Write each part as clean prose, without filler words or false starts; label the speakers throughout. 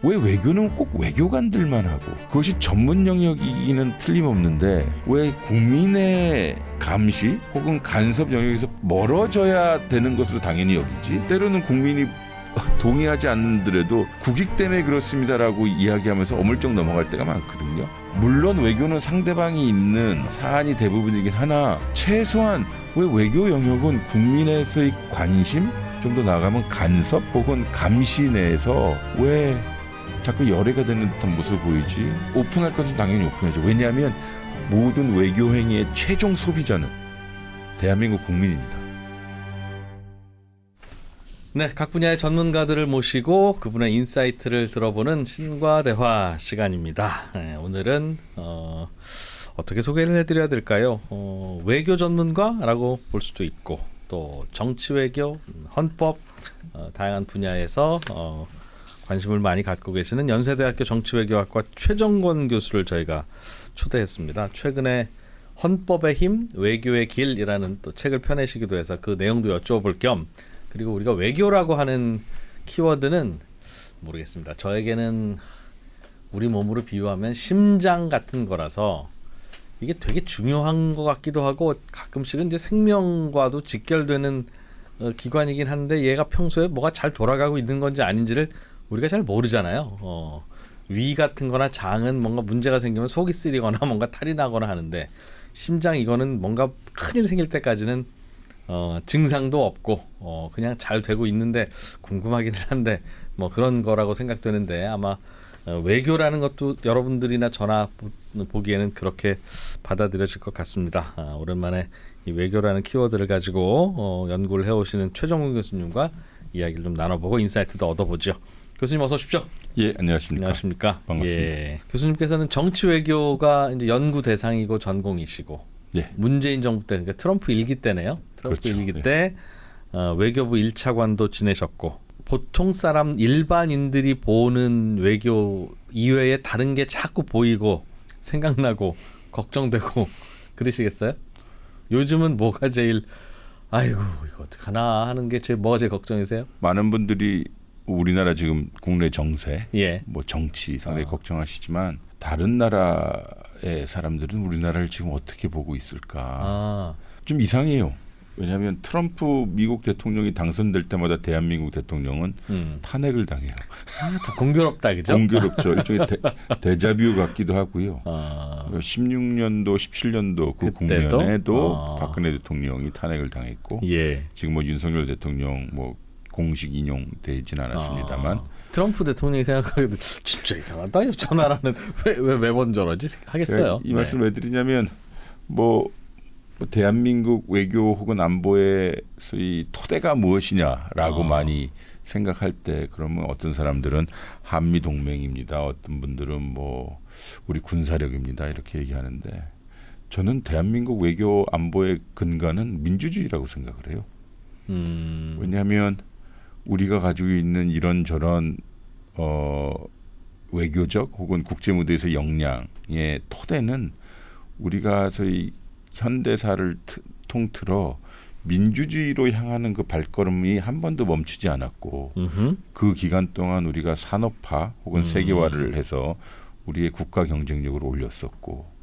Speaker 1: 왜 외교는 꼭 외교관들만 하고 그것이 전문 영역이기는 틀림없는데 왜 국민의 감시 혹은 간섭 영역에서 멀어져야 되는 것으로 당연히 여기지? 때로는 국민이 동의하지 않는데도 국익 때문에 그렇습니다라고 이야기하면서 어물쩍 넘어갈 때가 많거든요. 물론 외교는 상대방이 있는 사안이 대부분이긴 하나 최소한 왜 외교 영역은 국민에서의 관심 좀 더 나아가면 간섭 혹은 감시 내에서 왜 자꾸 열애가 되는 듯한 모습을 보이지? 오픈할 것은 당연히 오픈하죠. 왜냐하면 모든 외교 행위의 최종 소비자는 대한민국 국민입니다.
Speaker 2: 네, 각 분야의 전문가들을 모시고 그분의 인사이트를 들어보는 신과 대화 시간입니다. 네, 오늘은 어떻게 소개를 해드려야 될까요? 외교 전문가라고 볼 수도 있고 또 정치 외교, 헌법 다양한 분야에서 관심을 많이 갖고 계시는 연세대학교 정치외교학과 최정권 교수를 저희가 초대했습니다. 최근에 헌법의 힘, 외교의 길이라는 또 책을 펴내시기도 해서 그 내용도 여쭤볼 겸 그리고 우리가 외교라고 하는 키워드는 모르겠습니다. 저에게는 우리 몸으로 비유하면 심장 같은 거라서 이게 되게 중요한 것 같기도 하고 가끔씩은 이제 생명과도 직결되는 기관이긴 한데 얘가 평소에 뭐가 잘 돌아가고 있는 건지 아닌지를 우리가 잘 모르잖아요. 위 같은 거나 장은 뭔가 문제가 생기면 속이 쓰리거나 뭔가 탈이 나거나 하는데 심장 이거는 뭔가 큰일 생길 때까지는 증상도 없고 그냥 잘 되고 있는데 궁금하기는 한데 뭐 그런 거라고 생각되는데 아마 외교라는 것도 여러분들이나 저나 보기에는 그렇게 받아들여질 것 같습니다. 오랜만에 이 외교라는 키워드를 가지고 연구를 해오시는 최정권 교수님과 이야기를 좀 나눠보고 인사이트도 얻어보죠. 교수님 어서 오십시오.
Speaker 1: 예, 안녕하십니까.
Speaker 2: 안녕하십니까.
Speaker 1: 반갑습니다.
Speaker 2: 예, 교수님께서는 정치 외교가 이제 연구 대상이고 전공이시고
Speaker 1: 예.
Speaker 2: 문재인 정부 때 그러니까 트럼프 일기 때네요. 트럼프
Speaker 1: 그렇죠.
Speaker 2: 일기
Speaker 1: 예.
Speaker 2: 때 외교부 1차관도 지내셨고 보통 사람 일반인들이 보는 외교 이외에 다른 게 자꾸 보이고 생각나고 걱정되고 그러시겠어요? 요즘은 뭐가 제일 아이고 이거 어떡하나 하는 게 뭐가 제일 걱정이세요?
Speaker 1: 많은 분들이 우리나라 지금 국내 정세,
Speaker 2: 예.
Speaker 1: 뭐 정치 상당히 걱정하시지만 다른 나라의 사람들은 우리나라를 지금 어떻게 보고 있을까? 좀 이상해요. 왜냐하면 트럼프 미국 대통령이 당선될 때마다 대한민국 대통령은 탄핵을 당해요.
Speaker 2: 참 공교롭다, 그죠?
Speaker 1: 공교롭죠. 일종의 데자뷰 같기도 하고요. 16년도, 17년도 그
Speaker 2: 그때도?
Speaker 1: 국면에도 박근혜 대통령이 탄핵을 당했고
Speaker 2: 예.
Speaker 1: 지금 뭐 윤석열 대통령 뭐 공식 인용되진 않았습니다만
Speaker 2: 트럼프 대통령이 생각하기도 진짜 이상하다. 저 나라는 왜 매번 저러지 하겠어요.
Speaker 1: 이 말씀 왜 드리냐면 뭐 대한민국 외교 혹은 안보의 소위 토대가 무엇이냐라고 많이 생각할 때 그러면 어떤 사람들은 한미 동맹입니다. 어떤 분들은 뭐 우리 군사력입니다. 이렇게 얘기하는데 저는 대한민국 외교 안보의 근간은 민주주의라고 생각을 해요. 왜냐하면 우리가 가지고 있는 이런저런 외교적 혹은 국제 무대에서 역량의 토대는 우리가 소위 현대사를 통틀어 민주주의로 향하는 그 발걸음이 한 번도 멈추지 않았고 그 기간 동안 우리가 산업화 혹은 세계화를 해서 우리의 국가 경쟁력을 올렸었고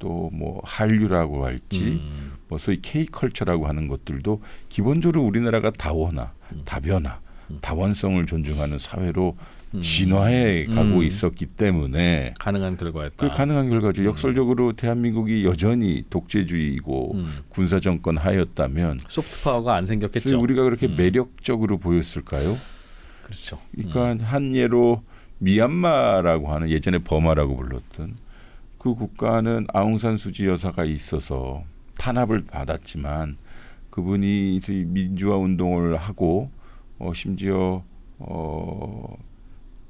Speaker 1: 또 뭐 한류라고 할지 뭐 소위 K컬처라고 하는 것들도 기본적으로 우리나라가 다원화, 다변화, 다원성을 존중하는 사회로 진화해 가고 있었기 때문에
Speaker 2: 가능한 결과였다.
Speaker 1: 그 가능한 결과죠. 역설적으로 대한민국이 여전히 독재주의이고 군사정권 하였다면
Speaker 2: 소프트 파워가 안 생겼겠죠.
Speaker 1: 우리가 그렇게 매력적으로 보였을까요?
Speaker 2: 그렇죠.
Speaker 1: 그러니까 한 예로 미얀마라고 하는 예전에 버마라고 불렀던 그 국가는 아웅산 수지 여사가 있어서 탄압을 받았지만 그분이 민주화 운동을 하고 심지어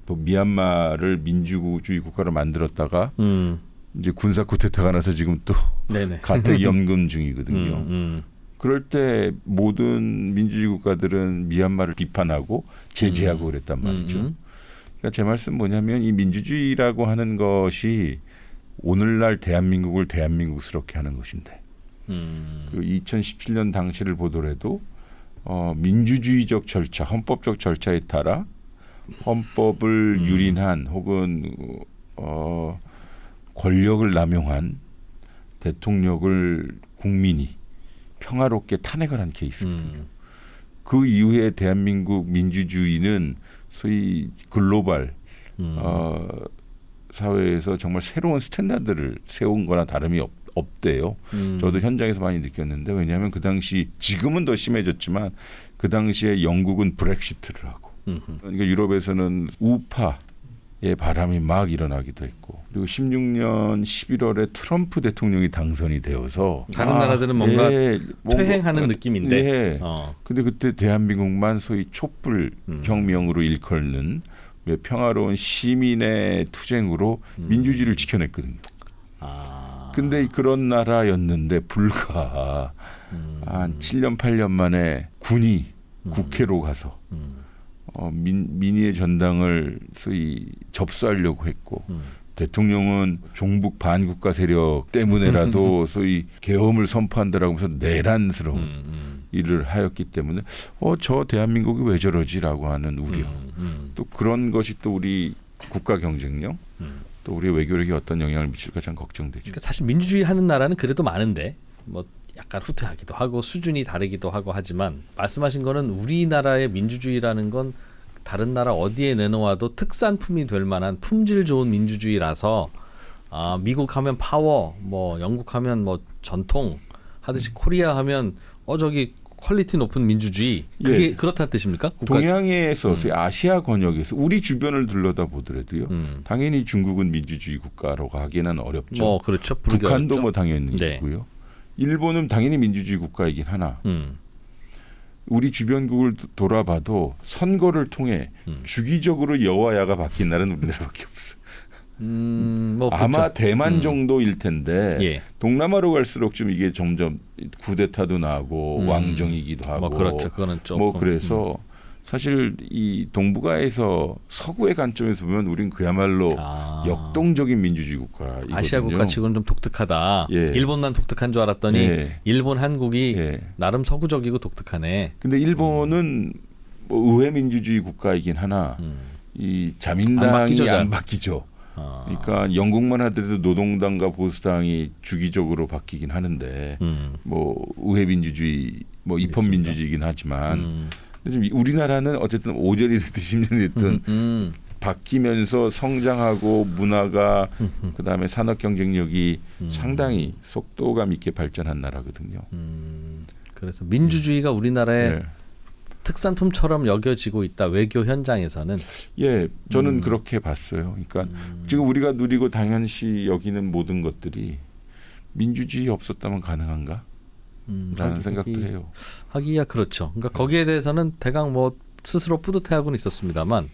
Speaker 1: 또 미얀마를 민주주의 국가로 만들었다가 이제 군사 쿠데타가 나서 지금 또 가택 연금 중이거든요. 그럴 때 모든 민주주의 국가들은 미얀마를 비판하고 제재하고 그랬단 말이죠. 그러니까 제 말씀 뭐냐면 이 민주주의라고 하는 것이 오늘날 대한민국을 대한민국스럽게 하는 것인데 그 2017년 당시를 보더라도 민주주의적 절차, 헌법적 절차에 따라 헌법을 유린한 혹은 권력을 남용한 대통령을 국민이 평화롭게 탄핵을 한 케이스거든요. 그 이후에 대한민국 민주주의는 소위 글로벌 사회에서 정말 새로운 스탠다드를 세운 거나 다름이 없대요. 저도 현장에서 많이 느꼈는데 왜냐하면 그 당시 지금은 더 심해졌지만 그 당시에 영국은 브렉시트를 하고 그러니까 유럽에서는 우파의 바람이 막 일어나기도 했고 그리고 16년 11월에 트럼프 대통령이 당선이 되어서
Speaker 2: 다른 나라들은 뭔가 퇴행하는 느낌인데
Speaker 1: 근데 그때 대한민국만 소위 촛불 혁명으로 일컫는 평화로운 시민의 투쟁으로 민주주의를 지켜냈거든요. 근데 그런 나라였는데 불과 한 7년 8년 만에 군이 국회로 가서 민의의 전당을 소위 접수하려고 했고 대통령은 종북 반국가 세력 때문에라도 소위 계엄을 선포한다라고 하면서 내란스러운 일을 하였기 때문에 저 대한민국이 왜 저러지라고 하는 우려 또 그런 것이 또 우리 국가 경쟁력 또 우리의 외교력에 어떤 영향을 미칠까 참 걱정되죠.
Speaker 2: 그러니까 사실 민주주의 하는 나라는 그래도 많은데 뭐 약간 후퇴하기도 하고 수준이 다르기도 하고 하지만 말씀하신 거는 우리나라의 민주주의라는 건 다른 나라 어디에 내놓아도 특산품이 될 만한 품질 좋은 민주주의라서 미국 하면 파워, 뭐 영국 하면 뭐 전통 하듯이 코리아 하면 저기 퀄리티 높은 민주주의 그게 그렇다는 뜻입니까?
Speaker 1: 동양에서 아시아 권역에서 우리 주변을 둘러다 보더라도요. 당연히 중국은 민주주의 국가로 가기는 어렵죠.
Speaker 2: 그렇죠.
Speaker 1: 북한도 뭐 당연히 있고요. 일본은 당연히 민주주의 국가이긴 하나 우리 주변국을 돌아봐도 선거를 통해 주기적으로 여와야가 바뀐 나라는 우리나라밖에 없어요. 아마 대만 정도일 텐데 동남아로 갈수록 좀 이게 점점 쿠데타도 나고 왕정이기도 하고
Speaker 2: 그렇죠. 그거는 좀
Speaker 1: 그래서 사실 이 동북아에서 서구의 관점에서 보면 우린 그야말로 역동적인 민주주의 국가이거든요.
Speaker 2: 아시아 국가치고는 좀 독특하다. 일본만 독특한 줄 알았더니 일본, 한국이 나름 서구적이고 독특하네.
Speaker 1: 근데 일본은 뭐 의회 민주주의 국가이긴 하나 이 자민당이 안 바뀌죠. 그러니까 영국만 하더라도 노동당과 보수당이 주기적으로 바뀌긴 하는데 뭐 의회 민주주의, 뭐 입헌 민주주의이긴 하지만 우리나라는 어쨌든 5년이 됐든 10년이 됐든 바뀌면서 성장하고 문화가 그다음에 산업 경쟁력이 상당히 속도감 있게 발전한 나라거든요.
Speaker 2: 그래서 민주주의가 우리나라의 특산품처럼 여겨지고 있다. 외교 현장에서는.
Speaker 1: 저는 그렇게 봤어요. 그러니까 지금 우리가 누리고 당연시 여기는 모든 것들이 민주주의 없었다면 가능한가? 라는 생각도 해요.
Speaker 2: 하기야 그렇죠. 그러니까 거기에 대해서는 대강 뭐 스스로 뿌듯해하고는 있었습니다만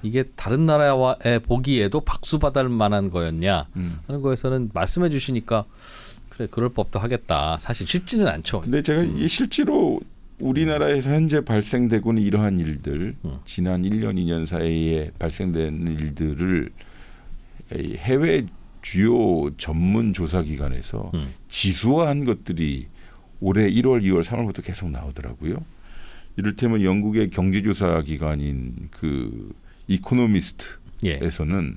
Speaker 2: 이게 다른 나라에 보기에도 박수 받을 만한 거였냐 하는 거에서는 말씀해 주시니까 그래 그럴 법도 하겠다. 사실 쉽지는 않죠.
Speaker 1: 근데 제가 이게 실제로 우리나라에서 현재 발생되고는 이러한 일들 지난 1년 2년 사이에 발생된 일들을 해외 주요 전문 조사기관에서 지수화한 것들이 올해 1월 2월 3월부터 계속 나오더라고요. 이를테면 영국의 경제조사기관인 그 이코노미스트에서는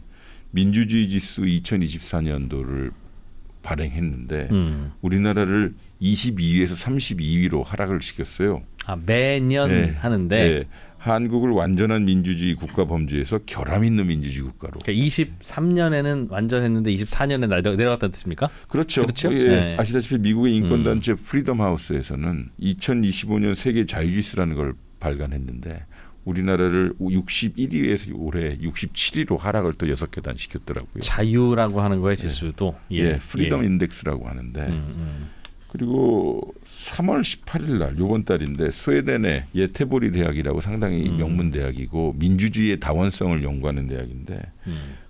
Speaker 1: 민주주의 지수 2024년도를 발행했는데 우리나라를 22위에서 32위로 하락을 시켰어요.
Speaker 2: 매년 하는데
Speaker 1: 한국을 완전한 민주주의 국가 범주에서 결함 있는 민주주의 국가로.
Speaker 2: 그러니까 23년에는 완전했는데 24년에 내려갔다는 뜻입니까?
Speaker 1: 그렇죠. 아시다시피 미국의 인권단체 프리덤 하우스에서는 2025년 세계 자유지수라는 걸 발간했는데 우리나라를 61위에서 올해 67위로 하락을 또 6계단 시켰더라고요.
Speaker 2: 자유라고 하는 거의 지수도.
Speaker 1: 프리덤 인덱스라고 하는데 그리고 3월 18일 날 이번 달인데 스웨덴의 예테보리 대학이라고 상당히 명문 대학이고 민주주의의 다원성을 연구하는 대학인데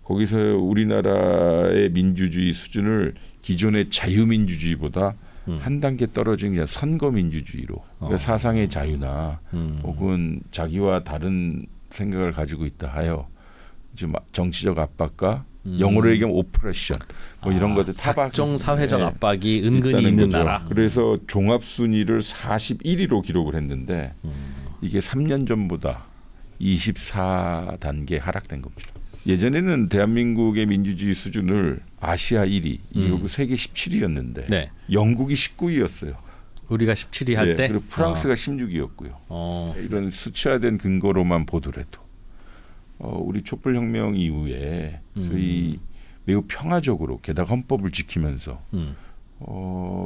Speaker 1: 거기서 우리나라의 민주주의 수준을 기존의 자유민주주의보다 한 단계 떨어진 그냥 선거민주주의로 그러니까 사상의 자유나 혹은 자기와 다른 생각을 가지고 있다 하여 좀 정치적 압박과 영어로 얘기하면 오프레션 뭐 이런 것들
Speaker 2: 각종 사회적 압박이 은근히 있는
Speaker 1: 거죠.
Speaker 2: 나라.
Speaker 1: 그래서 종합순위를 41위로 기록을 했는데 이게 3년 전보다 24단계 하락된 겁니다. 예전에는 대한민국의 민주주의 수준을 아시아 1위, 이거 세계 17위였는데
Speaker 2: 네.
Speaker 1: 영국이 19위였어요.
Speaker 2: 우리가 17위 할 때,
Speaker 1: 그리고 프랑스가 16위였고요. 이런 수치화된 근거로만 보더라도 우리 촛불혁명 이후에 소위 매우 평화적으로 게다가 헌법을 지키면서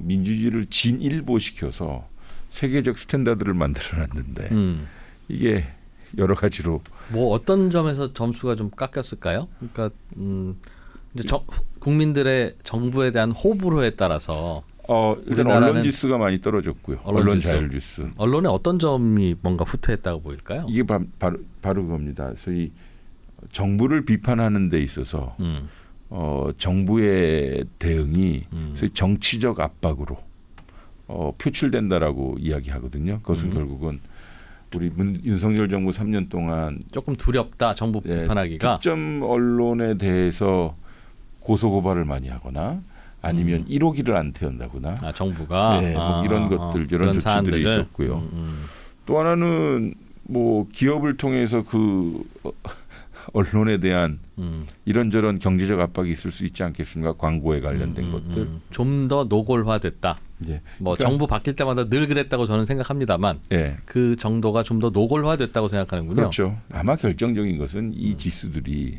Speaker 1: 민주주의를 진일보시켜서 세계적 스탠다드를 만들어놨는데 이게 여러 가지로
Speaker 2: 뭐 어떤 점에서 점수가 좀 깎였을까요? 그러니까 이제 국민들의 정부에 대한 호불호에 따라서
Speaker 1: 일단 언론 지수가 많이 떨어졌고요. 언론 자율 지수.
Speaker 2: 언론의 어떤 점이 뭔가 후퇴했다고 보일까요?
Speaker 1: 이게 바로 그겁니다. 소위 정부를 비판하는 데 있어서 정부의 대응이 소위 정치적 압박으로 표출된다라고 이야기하거든요. 그것은 결국은 우리 윤석열 정부 3년 동안
Speaker 2: 조금 두렵다. 정부 비판하기가.
Speaker 1: 특정 언론에 대해서 고소고발을 많이 하거나 아니면 1호기를 안 태운다거나
Speaker 2: 정부가
Speaker 1: 뭐 이런 것들 이런 조치들이
Speaker 2: 사안들을.
Speaker 1: 있었고요. 또 하나는 뭐 기업을 통해서 그 언론에 대한 이런저런 경제적 압박이 있을 수 있지 않겠습니까? 광고에 관련된 것들.
Speaker 2: 좀 더 노골화됐다. 뭐
Speaker 1: 그러니까,
Speaker 2: 정부 바뀔 때마다 늘 그랬다고 저는 생각합니다만 그 정도가 좀 더 노골화됐다고 생각하는군요.
Speaker 1: 그렇죠. 아마 결정적인 것은 이 지수들이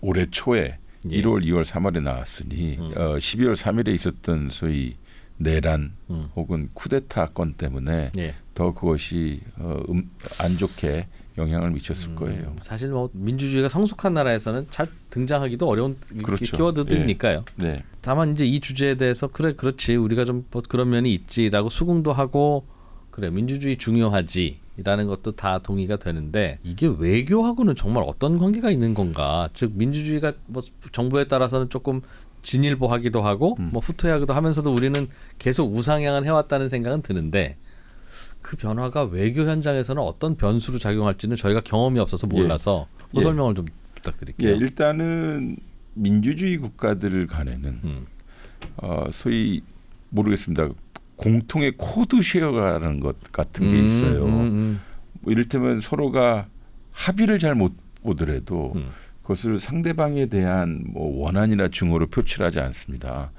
Speaker 1: 올해 초에 1월, 2월, 3월에 나왔으니 12월 3일에 있었던 소위 내란 혹은 쿠데타 건 때문에 더 그것이 안 좋게 영향을 미쳤을 거예요.
Speaker 2: 사실 뭐 민주주의가 성숙한 나라에서는 잘 등장하기도 어려운
Speaker 1: 그렇죠.
Speaker 2: 키워드들이니까요.
Speaker 1: 네.
Speaker 2: 다만 이제 이 주제에 대해서 그렇지 우리가 좀 뭐 그런 면이 있지라고 수긍도 하고 그래 민주주의 중요하지라는 것도 다 동의가 되는데 이게 외교하고는 정말 어떤 관계가 있는 건가? 즉 민주주의가 뭐 정부에 따라서는 조금 진일보하기도 하고 뭐 후퇴하기도 하면서도 우리는 계속 우상향을 해왔다는 생각은 드는데. 그 변화가 외교 현장에서는 어떤 변수로 작용할지는 저희가 경험이 없어서 몰라서 설명을 좀 부탁드릴게요.
Speaker 1: 일단은 민주주의 국가들 간에는 소위 모르겠습니다. 공통의 코드 쉐어라는 것 같은 게 있어요. 뭐 이를테면 서로가 합의를 잘 못 보더라도 그것을 상대방에 대한 뭐 원한이나 증오로 표출하지 않습니다.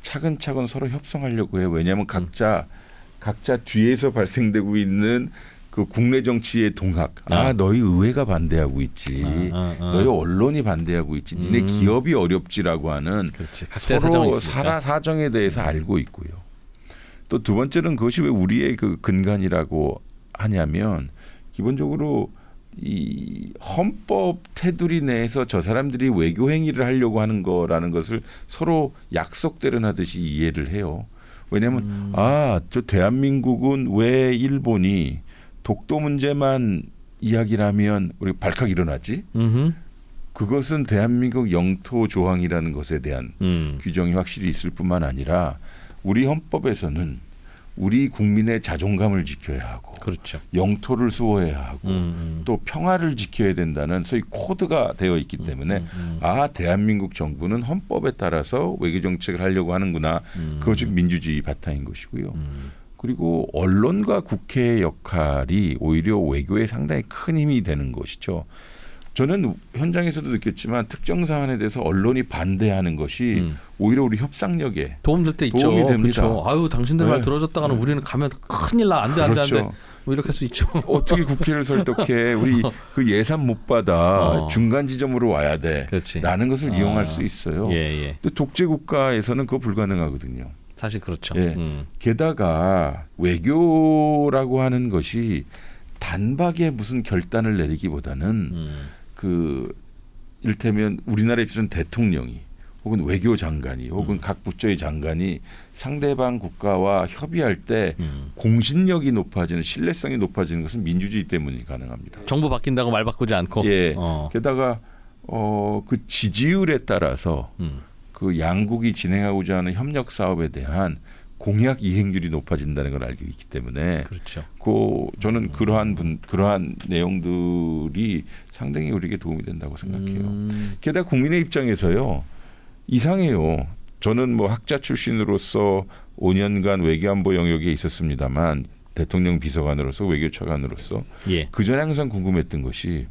Speaker 1: 차근차근 서로 협상하려고 해요. 왜냐하면 각자 뒤에서 발생되고 있는 그 국내 정치의 동학. 너희 의회가 반대하고 있지. 너희 언론이 반대하고 있지. 니네 기업이 어렵지라고 하는 서로 사정에 대해서 알고 있고요. 또 두 번째는 그것이 왜 우리의 그 근간이라고 하냐면 기본적으로 이 헌법 테두리 내에서 저 사람들이 외교 행위를 하려고 하는 거라는 것을 서로 약속대로 하듯이 이해를 해요. 왜냐하면 저 대한민국은 왜 일본이 독도 문제만 이야기를 하면 우리 발칵 일어나지? 그것은 대한민국 영토 조항이라는 것에 대한 규정이 확실히 있을 뿐만 아니라 우리 헌법에서는 우리 국민의 자존감을 지켜야 하고
Speaker 2: 그렇죠.
Speaker 1: 영토를 수호해야 하고 또 평화를 지켜야 된다는 소위 코드가 되어 있기 때문에 대한민국 정부는 헌법에 따라서 외교 정책을 하려고 하는구나. 그것 즉 민주주의 바탕인 것이고요. 그리고 언론과 국회의 역할이 오히려 외교에 상당히 큰 힘이 되는 것이죠. 저는 현장에서도 느꼈지만 특정 사안에 대해서 언론이 반대하는 것이 오히려 우리 협상력에
Speaker 2: 도움될 때 있죠.
Speaker 1: 도움이 됩니다.
Speaker 2: 그렇죠. 아유 당신들 말 들어줬다가는 우리는 가면 큰일 나. 안 돼. 뭐 이렇게 할 수 있죠.
Speaker 1: 어떻게 국회를 설득해. 우리 그 예산 못 받아. 중간 지점으로 와야 돼. 라는 것을 이용할 수 있어요. 근데 독재 국가에서는 그거 불가능하거든요.
Speaker 2: 사실 그렇죠.
Speaker 1: 게다가 외교라고 하는 것이 단박에 무슨 결단을 내리기보다는 이를테면 우리나라에 비해서는 대통령이 혹은 외교장관이 혹은 각 부처의 장관이 상대방 국가와 협의할 때 공신력이 높아지는 신뢰성이 높아지는 것은 민주주의 때문이 가능합니다.
Speaker 2: 정부 바뀐다고 말 바꾸지 않고.
Speaker 1: 게다가 그 지지율에 따라서 그 양국이 진행하고자 하는 협력 사업에 대한 공약 이행률이 높아진다는 걸 알고 있기 때문에
Speaker 2: 그렇죠.
Speaker 1: 저는 그러한 내용들이 상당히 우리에게 도움이 된다고 생각해요. 게다가 국민의 입장에서요. 이상해요. 저는 뭐 학자 출신으로서 5년간 외교안보 영역에 있었습니다만 대통령 비서관으로서 외교차관으로서
Speaker 2: 예.
Speaker 1: 그 전에 항상 궁금했던 것이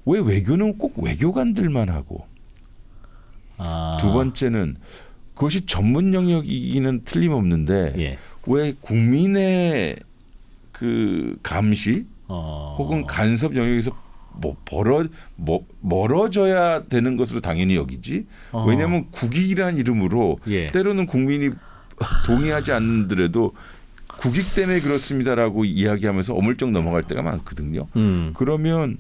Speaker 1: 왜 외교는 꼭 외교관들만 하고 두 번째는 그것이 전문 영역이기는 틀림없는데
Speaker 2: 예.
Speaker 1: 왜 국민의 그 감시 혹은 간섭 영역에서 멀어져야 되는 것으로 당연히 여기지. 왜냐하면 국익이라는 이름으로
Speaker 2: 예.
Speaker 1: 때로는 국민이 동의하지 않는더라도 국익 때문에 그렇습니다라고 이야기하면서 어물쩍 넘어갈 때가 많거든요. 그러면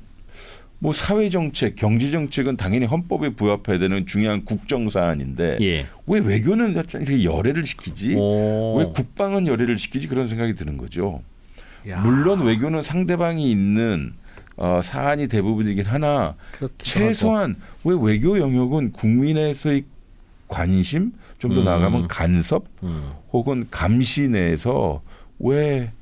Speaker 1: 뭐 사회 정책, 경제 정책은 당연히 헌법에 부합해야 되는 중요한 국정 사안인데
Speaker 2: 예.
Speaker 1: 왜 외교는 이렇게 열애를 시키지? 왜 국방은 열애를 시키지? 그런 생각이 드는 거죠.
Speaker 2: 야.
Speaker 1: 물론 외교는 상대방이 있는 사안이 대부분이긴 하나 최소한 왜 외교 영역은 국민에서의 관심 좀 더 나아가면 간섭 혹은 감시 내에서 왜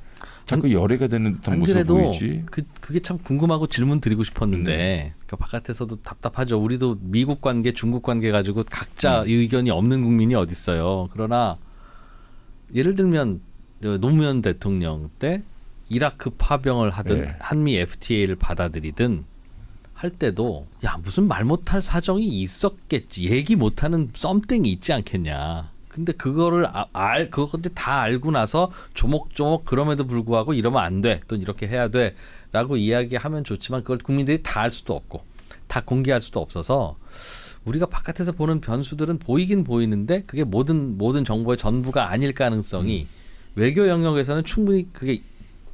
Speaker 1: 자꾸 열애가 되는 듯한 모습 보이지?
Speaker 2: 그게 참 궁금하고 질문 드리고 싶었는데 그러니까 바깥에서도 답답하죠. 우리도 미국 관계, 중국 관계 가지고 각자 의견이 없는 국민이 어디 있어요. 그러나 예를 들면 노무현 대통령 때 이라크 파병을 하든
Speaker 1: 네.
Speaker 2: 한미 FTA를 받아들이든 할 때도 야 무슨 말 못할 사정이 있었겠지. 얘기 못하는 썸띵이 있지 않겠냐. 근데 그거를 그거 이제 다 알고 나서 조목조목 그럼에도 불구하고 이러면 안 돼. 또 이렇게 해야 돼라고 이야기하면 좋지만 그걸 국민들이 다 알 수도 없고 다 공개할 수도 없어서 우리가 바깥에서 보는 변수들은 보이긴 보이는데 그게 모든 정보의 전부가 아닐 가능성이 외교 영역에서는 충분히 그게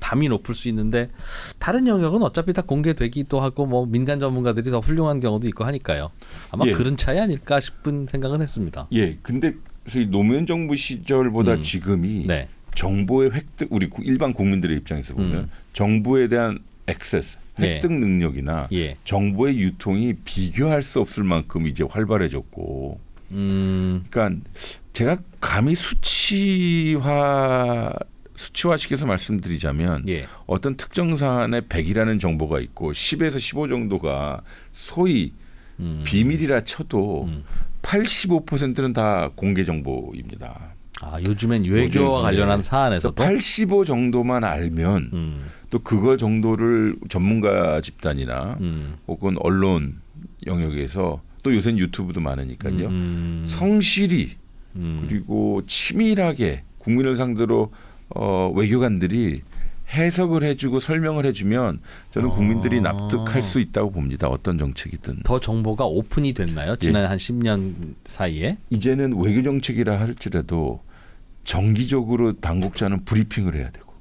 Speaker 2: 담이 높을 수 있는데 다른 영역은 어차피 다 공개되기도 하고 뭐 민간 전문가들이 더 훌륭한 경우도 있고 하니까요. 아마
Speaker 1: 예.
Speaker 2: 그런 차이 아닐까 싶은 생각은 했습니다.
Speaker 1: 예, 근데 그래서 이 노무현 정부 시절보다 지금이
Speaker 2: 네.
Speaker 1: 정보의 획득 우리 일반 국민들의 입장에서 보면 정보에 대한 액세스 획득 능력이나
Speaker 2: 예.
Speaker 1: 정보의 유통이 비교할 수 없을 만큼 이제 활발해졌고 그러니까 제가 감히 수치화시켜서 말씀드리자면
Speaker 2: 예.
Speaker 1: 어떤 특정 사안에 100이라는 정보가 있고 10에서 15 정도가 소위 비밀이라 쳐도 85%는 다 공개 정보입니다.
Speaker 2: 아, 요즘엔 외교와 관련한 사안에서도
Speaker 1: 85 정도만 알면 또 그거 정도를 전문가 집단이나 혹은 언론 영역에서 또 요새는 유튜브도 많으니까요. 성실히 그리고 치밀하게 국민을 상대로 외교관들이 해석을 해주고 설명을 해주면 저는 국민들이 납득할 수 있다고 봅니다. 어떤 정책이든.
Speaker 2: 더 정보가 오픈이 됐나요? 지난 한 10년 사이에?
Speaker 1: 이제는 외교 정책이라 할지라도 정기적으로 당국자는 브리핑을 해야 되고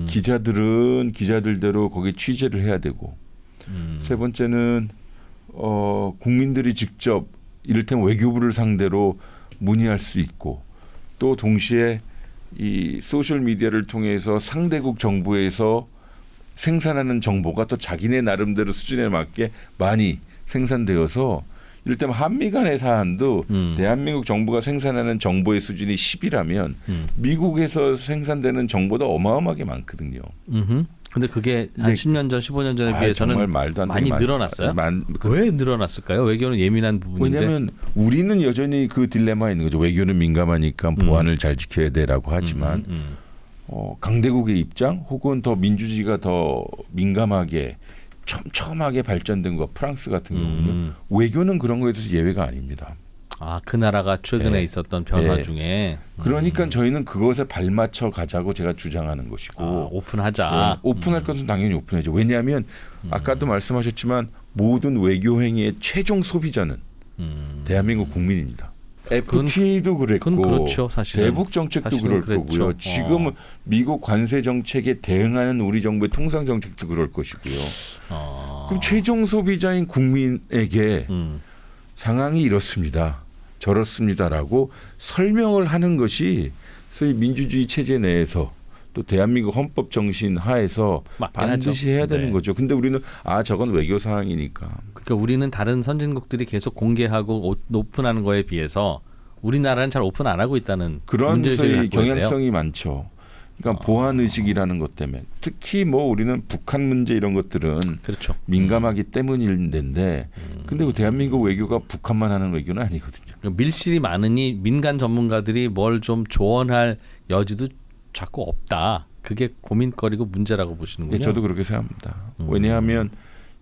Speaker 1: 기자들은 기자들대로 거기 취재를 해야 되고 세 번째는 국민들이 직접 이를테면 외교부를 상대로 문의할 수 있고 또 동시에 이 소셜 미디어를 통해서 상대국 정부에서 생산하는 정보가 또 자기네 나름대로 수준에 맞게 많이 생산되어서 이를테면 한미 간의 사안도 대한민국 정부가 생산하는 정보의 수준이 10이라면 미국에서 생산되는 정보도 어마어마하게 많거든요.
Speaker 2: 근데 그게 한 10년 전, 15년 전에 비해서는
Speaker 1: 정말 말도 안 되게
Speaker 2: 많이 늘어났어요?
Speaker 1: 그
Speaker 2: 왜 늘어났을까요? 외교는 예민한 부분인데.
Speaker 1: 왜냐하면 우리는 여전히 그 딜레마에 있는 거죠. 외교는 민감하니까 보안을 잘 지켜야 돼라고 하지만 강대국의 입장 혹은 더 민주주의가 더 민감하게 촘촘하게 발전된 거 프랑스 같은 경우는 외교는 그런 거에 대해서 예외가 아닙니다.
Speaker 2: 아, 그 나라가 최근에 있었던 변화 중에
Speaker 1: 그러니까 저희는 그것에 발맞춰 가자고 제가 주장하는 것이고
Speaker 2: 오픈하자.
Speaker 1: 오픈할 것은 당연히 오픈하죠. 왜냐하면 아까도 말씀하셨지만 모든 외교 행위의 최종 소비자는 대한민국 국민입니다. FTA도 그랬고
Speaker 2: 그건 그렇죠, 사실은.
Speaker 1: 대북 정책도
Speaker 2: 사실은
Speaker 1: 그럴
Speaker 2: 그랬죠.
Speaker 1: 거고요. 지금 미국 관세 정책에 대응하는 우리 정부의 통상 정책도 그럴 것이고요. 그럼 최종 소비자인 국민에게 상황이 이렇습니다. 저렇습니다라고 설명을 하는 것이 소위 민주주의 체제 내에서 또 대한민국 헌법 정신 하에서 반드시
Speaker 2: 하죠.
Speaker 1: 해야 되는 거죠. 근데 우리는 저건 외교 사항이니까.
Speaker 2: 그러니까 우리는 다른 선진국들이 계속 공개하고 오픈하는 거에 비해서 우리나라는 잘 오픈 안 하고 있다는
Speaker 1: 그런
Speaker 2: 문제의식을
Speaker 1: 소위
Speaker 2: 갖고 계세요.
Speaker 1: 경향성이 많죠. 그러니까 보안 의식이라는 것 때문에 특히 뭐 우리는 북한 문제 이런 것들은
Speaker 2: 그렇죠.
Speaker 1: 민감하기 때문인데 근데 그 대한민국 외교가 북한만 하는 외교는 아니거든요.
Speaker 2: 밀실이 많으니 민간 전문가들이 뭘 좀 조언할 여지도 자꾸 없다. 그게 고민거리고 문제라고 보시는군요.
Speaker 1: 예, 저도 그렇게 생각합니다. 왜냐하면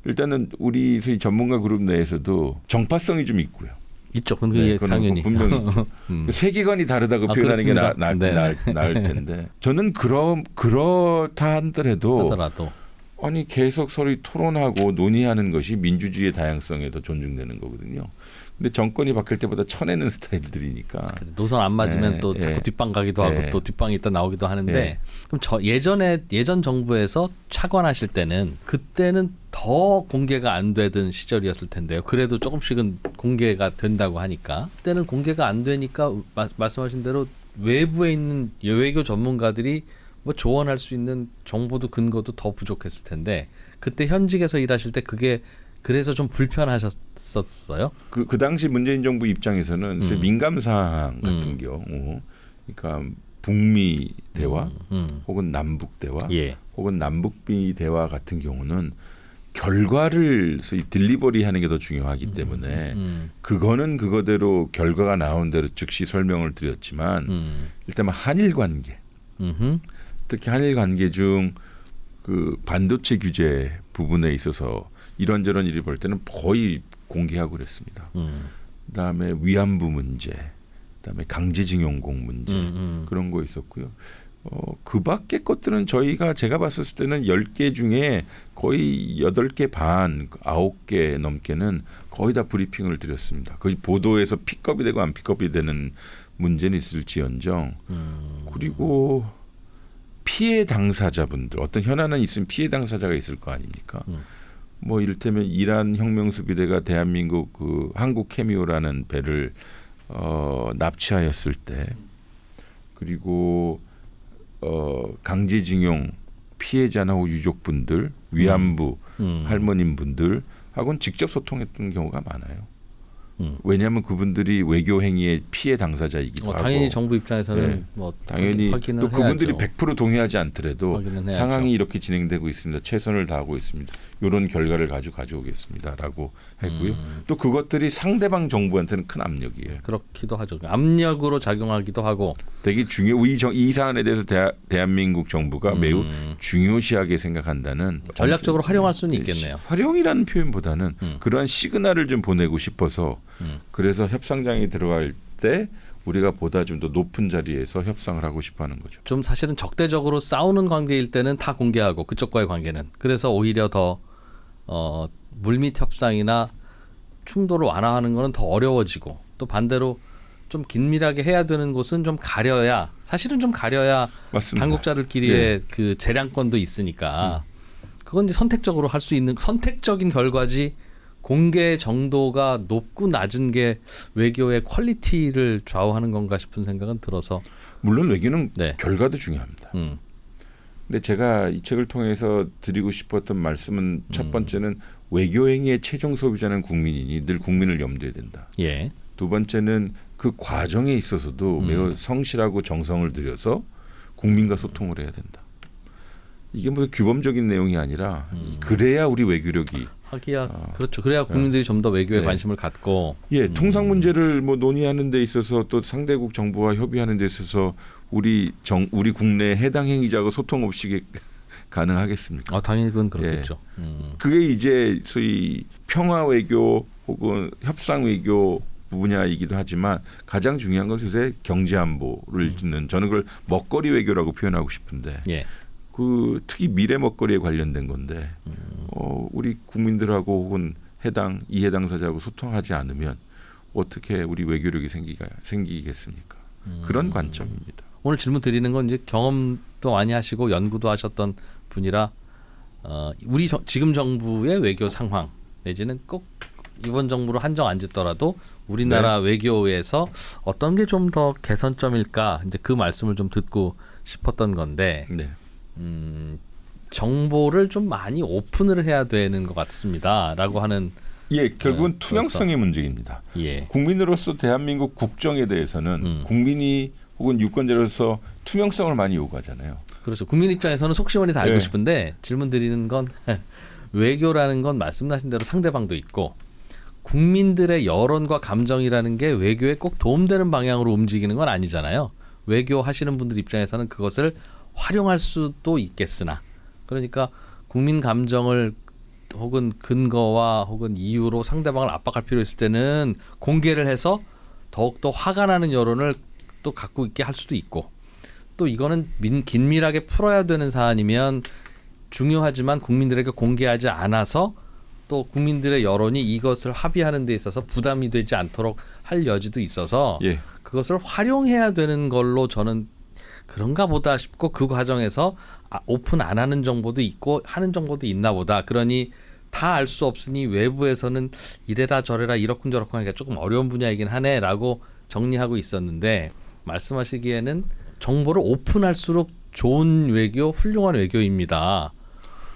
Speaker 1: 일단은 우리 소위 전문가 그룹 내에서도 정파성이 좀 있고요.
Speaker 2: 있죠. 그게
Speaker 1: 그건
Speaker 2: 당연히
Speaker 1: 분명히 있죠. 세계관이 다르다고 표현하는 게
Speaker 2: 그렇습니다. 네.
Speaker 1: 나을 텐데 저는 그렇다 하더라도 아니 계속 서로 토론하고 논의하는 것이 민주주의의 다양성에 더 존중되는 거거든요. 근데 정권이 바뀔 때보다 쳐내는 스타일들이니까
Speaker 2: 노선 안 맞으면
Speaker 1: 네,
Speaker 2: 또 자꾸
Speaker 1: 네.
Speaker 2: 뒷방 가기도 하고
Speaker 1: 네.
Speaker 2: 또 뒷방이 있다 나오기도 하는데
Speaker 1: 네.
Speaker 2: 그럼 예전 정부에서 차관하실 때는 그때는 더 공개가 안 되던 시절이었을 텐데요. 그래도 조금씩은 공개가 된다고 하니까 그때는 공개가 안 되니까 말씀하신 대로 외부에 있는 외교 전문가들이 뭐 조언할 수 있는 정보도 근거도 더 부족했을 텐데 그때 현직에서 일하실 때 그게 그래서 좀 불편하셨었어요?
Speaker 1: 그 당시 문재인 정부 입장에서는 민감 사항 같은 경우, 그러니까 북미 대화 혹은 남북 대화
Speaker 2: 예.
Speaker 1: 혹은 남북미 대화 같은 경우는 결과를 소위 딜리버리하는 게 더 중요하기 때문에 그거는 그거대로 결과가 나온 대로 즉시 설명을 드렸지만 일단 한일 관계, 특히 한일 관계 중 그 반도체 규제 부분에 있어서 이런저런 일이 벌 때는 거의 공개하고 그랬습니다. 그다음에 위안부 문제, 그다음에 강제징용공 문제 그런 거 있었고요. 그 밖의 것들은 제가 봤을 때는 10개 중에 거의 8개 반, 9개 넘게는 거의 다 브리핑을 드렸습니다. 거의 보도에서 픽업이 되고 안 픽업이 되는 문제는 있을지언정. 그리고 피해 당사자분들, 어떤 현안은 있으면 피해 당사자가 있을 거 아닙니까? 뭐 이를테면 이란 혁명수비대가 대한민국 그 한국 캐미오라는 배를 납치하였을 때, 그리고 강제징용 피해자나 유족분들, 위안부 할머님분들하고는 직접 소통했던 경우가 많아요. 왜냐하면 그분들이 외교 행위의 피해 당사자이기도 하고
Speaker 2: 당연히 정부 입장에서는
Speaker 1: 네.
Speaker 2: 뭐
Speaker 1: 당연히
Speaker 2: 확인을
Speaker 1: 또 그분들이
Speaker 2: 해야죠.
Speaker 1: 100% 동의하지 않더라도
Speaker 2: 확인은 해야죠.
Speaker 1: 상황이 이렇게 진행되고 있습니다. 최선을 다하고 있습니다. 이런 결과를 가져오겠습니다라고 했고요. 또 그것들이 상대방 정부한테는 큰 압력이에요.
Speaker 2: 그렇기도 하죠. 압력으로 작용하기도 하고
Speaker 1: 되게 이 사안에 대해서 대한민국 정부가 매우 중요시하게 생각한다는
Speaker 2: 전략적으로 활용할 수는 있겠네요.
Speaker 1: 활용이라는 표현보다는 그러한 시그널을 좀 보내고 싶어서 그래서 협상장에 들어갈 때 우리가 보다 좀 더 높은 자리에서 협상을 하고 싶어하는 거죠.
Speaker 2: 좀 사실은 적대적으로 싸우는 관계일 때는 다 공개하고 그쪽과의 관계는 그래서 오히려 더 물밑 협상이나 충돌을 완화하는 것은 더 어려워지고 또 반대로 좀 긴밀하게 해야 되는 곳은 좀 가려야 사실은 좀 가려야
Speaker 1: 맞습니다.
Speaker 2: 당국자들끼리의 그 재량권도 있으니까 그건 이제 선택적으로 할 수 있는 선택적인 결과지 공개 정도가 높고 낮은 게 외교의 퀄리티를 좌우하는 건가 싶은 생각은 들어서
Speaker 1: 물론 외교는
Speaker 2: 네.
Speaker 1: 결과도 중요합니다. 근데 제가 이 책을 통해서 드리고 싶었던 말씀은 첫 번째는 외교 행위의 최종 소비자는 국민이니 늘 국민을 염두에 둔다.
Speaker 2: 예.
Speaker 1: 두 번째는 그 과정에 있어서도 매우 성실하고 정성을 들여서 국민과 소통을 해야 된다. 이게 무슨 규범적인 내용이 아니라 그래야 우리 외교력이
Speaker 2: 하기야 그렇죠. 그래야 국민들이 좀 더 외교에
Speaker 1: 네.
Speaker 2: 관심을 갖고
Speaker 1: 통상 문제를 뭐 논의하는 데 있어서 또 상대국 정부와 협의하는 데 있어서 우리 국내 해당 행위자가 소통 없이 가능하겠습니까?
Speaker 2: 당연히 그건 그렇겠죠.
Speaker 1: 그게 이제 소위 평화 외교 혹은 협상 외교 분야이기도 하지만 가장 중요한 것은 요새 경제 안보를 짓는 저는 그걸 먹거리 외교라고 표현하고 싶은데
Speaker 2: 예.
Speaker 1: 그 특히 미래 먹거리에 관련된 건데 우리 국민들하고 혹은 이해 당사자하고 소통하지 않으면 어떻게 우리 외교력이 생기겠습니까? 그런 관점입니다.
Speaker 2: 오늘 질문 드리는 건 이제 경험도 많이 하시고 연구도 하셨던 분이라 우리 지금 정부의 외교 상황 내지는 꼭 이번 정부로 한정 안 짓더라도 우리나라 외교에서 어떤 게 좀 더 개선점일까 이제 그 말씀을 좀 듣고 싶었던 건데
Speaker 1: 네.
Speaker 2: 정보를 좀 많이 오픈을 해야 되는 것 같습니다라고 하는
Speaker 1: 결국은 투명성의 문제입니다.
Speaker 2: 예.
Speaker 1: 국민으로서 대한민국 국정에 대해서는 국민이 혹은 유권자로서 투명성을 많이 요구하잖아요.
Speaker 2: 그렇죠. 국민 입장에서는 속시원히 다 알고 싶은데 질문 드리는 건 외교라는 건 말씀하신 대로 상대방도 있고 국민들의 여론과 감정이라는 게 외교에 꼭 도움되는 방향으로 움직이는 건 아니잖아요. 외교하시는 분들 입장에서는 그것을 활용할 수도 있겠으나 그러니까 국민 감정을 혹은 근거와 혹은 이유로 상대방을 압박할 필요 있을 때는 공개를 해서 더욱더 화가 나는 여론을 또 갖고 있게 할 수도 있고 또 이거는 긴밀하게 풀어야 되는 사안이면 중요하지만 국민들에게 공개하지 않아서 또 국민들의 여론이 이것을 합의하는 데 있어서 부담이 되지 않도록 할 여지도 있어서
Speaker 1: 예.
Speaker 2: 그것을 활용해야 되는 걸로 저는 그런가 보다 싶고 그 과정에서 오픈 안 하는 정보도 있고 하는 정보도 있나 보다. 그러니 다 알 수 없으니 외부에서는 이래라 저래라 이렇군저렇군 하기가 조금 어려운 분야이긴 하네라고 정리하고 있었는데 말씀하시기에는 정보를 오픈할수록 좋은 외교, 훌륭한 외교입니다.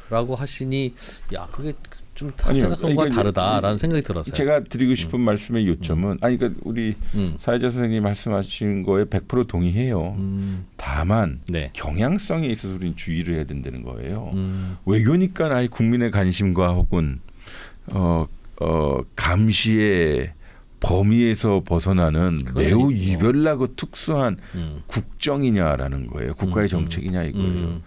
Speaker 2: 라고 하시니 야 그게 좀 생각한 거와 다르다라는 생각이 들었어요.
Speaker 1: 제가 드리고 싶은 말씀의 요점은 그러니까 우리 사회자 선생님 말씀하신 거에 100% 동의해요. 다만
Speaker 2: 네.
Speaker 1: 경향성에 있어서 우리는 주의를 해야 된다는 거예요. 외교니까 아예 국민의 관심과 혹은 감시의 범위에서 벗어나는 매우
Speaker 2: 아니고.
Speaker 1: 유별나고 특수한 국정이냐라는 거예요. 국가의 정책이냐 이거예요.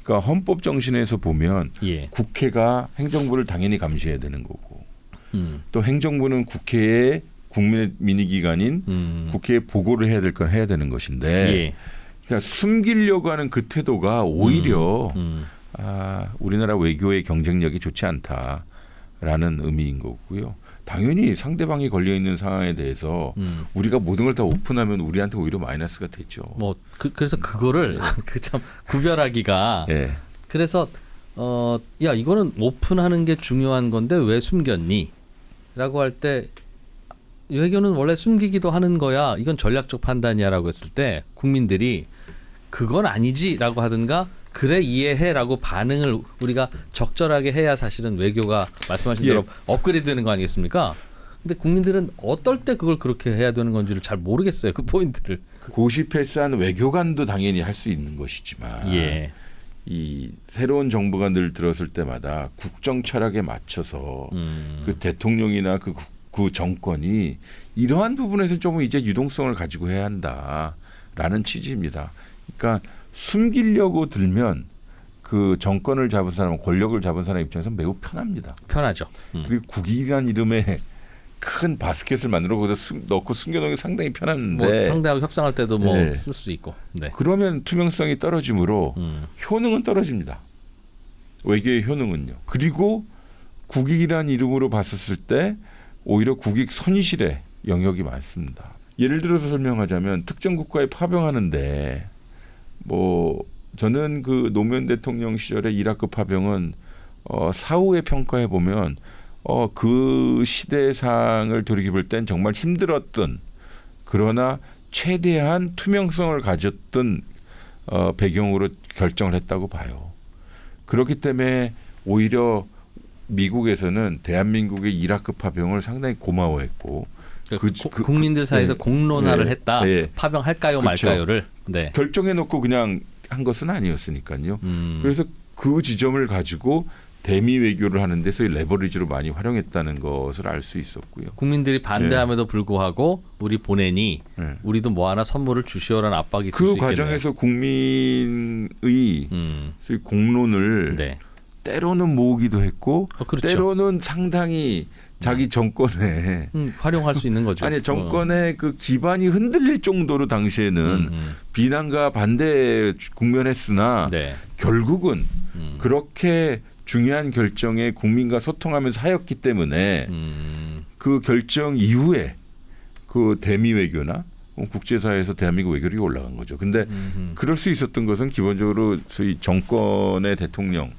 Speaker 1: 그러니까 헌법 정신에서 보면
Speaker 2: 예.
Speaker 1: 국회가 행정부를 당연히 감시해야 되는 거고 또 행정부는 국회의 국민의 민의기관인 국회에 보고를 해야 될 건 해야 되는 것인데
Speaker 2: 예.
Speaker 1: 그러니까 숨기려고 하는 그 태도가 오히려 우리나라 외교의 경쟁력이 좋지 않다라는 의미인 거고요. 당연히 상대방이 걸려 있는 상황에 대해서 우리가 모든 걸 다 오픈하면 우리한테 오히려 마이너스가 되죠.
Speaker 2: 뭐 그래서 그거를 그 참 구별하기가
Speaker 1: 네.
Speaker 2: 그래서 야 이거는 오픈하는 게 중요한 건데 왜 숨겼니? 라고 할 때 외교는 원래 숨기기도 하는 거야. 이건 전략적 판단이야라고 했을 때 국민들이 그건 아니지라고 하든가 그래 이해해라고 반응을 우리가 적절하게 해야 사실은 외교가 말씀하신 대로 업그레이드되는 거 아니겠습니까? 근데 국민들은 어떨 때 그걸 그렇게 해야 되는 건지를 잘 모르겠어요. 그 포인트를.
Speaker 1: 고시 패스한 외교관도 당연히 할 수 있는 것이지만
Speaker 2: 예.
Speaker 1: 이 새로운 정부가 늘 들었을 때마다 국정 철학에 맞춰서 그 대통령이나 그 정권이 이러한 부분에서 조금 이제 유동성을 가지고 해야 한다라는 취지입니다. 그러니까 숨기려고 들면 그 정권을 잡은 사람, 권력을 잡은 사람 입장에서 매우 편합니다.
Speaker 2: 편하죠.
Speaker 1: 그리고 국익이라는 이름의 큰 바스켓을 만들어 거기서 넣고 숨겨놓는 게 상당히 편한데
Speaker 2: 뭐 상대하고 협상할 때도 뭐
Speaker 1: 네.
Speaker 2: 쓸 수도 있고. 네.
Speaker 1: 그러면 투명성이 떨어지므로 효능은 떨어집니다. 외교의 효능은요. 그리고 국익이라는 이름으로 봤었을 때 오히려 국익 손실의 영역이 많습니다. 예를 들어서 설명하자면 특정 국가에 파병하는데 뭐 저는 그 노무현 대통령 시절에 이라크 파병은 사후에 평가해 보면 그 시대상을 돌이켜볼 땐 정말 힘들었던 그러나 최대한 투명성을 가졌던 배경으로 결정을 했다고 봐요. 그렇기 때문에 오히려 미국에서는 대한민국의 이라크 파병을 상당히 고마워했고
Speaker 2: 국민들 사이에서 공론화를 했다.
Speaker 1: 네.
Speaker 2: 파병할까요
Speaker 1: 그렇죠.
Speaker 2: 말까요를. 네.
Speaker 1: 결정해놓고 그냥 한 것은 아니었으니까요. 그래서 그 지점을 가지고 대미 외교를 하는 데서 레버리지로 많이 활용했다는 것을 알 수 있었고요.
Speaker 2: 국민들이 반대함에도 불구하고 우리 보내니 우리도 뭐 하나 선물을 주시오라는 압박이 있을 수
Speaker 1: 그
Speaker 2: 있겠네요.
Speaker 1: 과정에서 국민의 소위 공론을
Speaker 2: 네.
Speaker 1: 때로는 모으기도 했고
Speaker 2: 그렇죠.
Speaker 1: 때로는 상당히 자기 정권에
Speaker 2: 활용할 수 있는 거죠.
Speaker 1: 아니 정권의 그 기반이 흔들릴 정도로 당시에는 비난과 반대에 국면했으나
Speaker 2: 네.
Speaker 1: 결국은 그렇게 중요한 결정에 국민과 소통하면서 하였기 때문에 그 결정 이후에 그 대미 외교나 국제사회에서 대한민국 외교력이 올라간 거죠. 근데 그럴 수 있었던 것은 기본적으로 소위 정권의 대통령이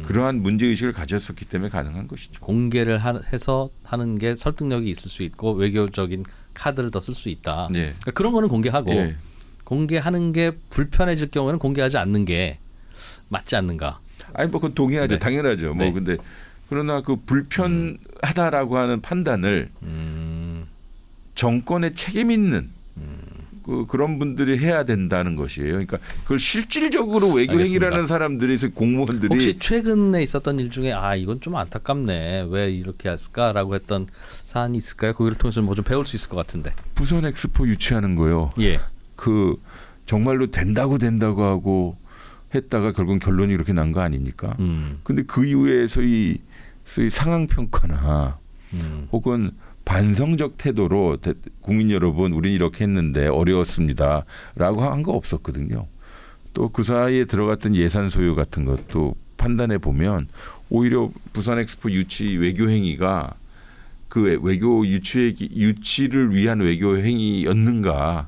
Speaker 1: 그러한 문제의식을 가졌었기 때문에 가능한 것이죠.
Speaker 2: 공개를 해서 하는 게 설득력이 있을 수 있고 외교적인 카드를 더 쓸 수 있다.
Speaker 1: 네.
Speaker 2: 그러니까 그런 거는 공개하고
Speaker 1: 네.
Speaker 2: 공개하는 게 불편해질 경우에는 공개하지 않는 게 맞지 않는가.
Speaker 1: 아니 뭐 그건 동의하죠.
Speaker 2: 네.
Speaker 1: 당연하죠. 뭐
Speaker 2: 네.
Speaker 1: 근데 그러나 그 불편하다라고 하는 판단을 정권의 책임 있는 그런 분들이 해야 된다는 것이에요. 그러니까 그걸 실질적으로 외교행위라는 사람들이 공무원들이
Speaker 2: 혹시 최근에 있었던 일 중에 이건 좀 안타깝네. 왜 이렇게 했을까라고 했던 사안이 있을까요? 거기를 통해서 뭐 좀 배울 수 있을 것 같은데.
Speaker 1: 부선 엑스포 유치하는 거요.
Speaker 2: 예.
Speaker 1: 그 정말로 된다고 하고 했다가 결국 결론이 이렇게 난 거 아닙니까? 근데 그 이후에 소위 상황 평가나 혹은 반성적 태도로 국민 여러분 우린 이렇게 했는데 어려웠습니다라고 한 거 없었거든요. 또 그 사이에 들어갔던 예산 소요 같은 것도 판단해 보면 오히려 부산 엑스포 유치 외교 행위가 그 외교 유치를 위한 외교 행위였는가라고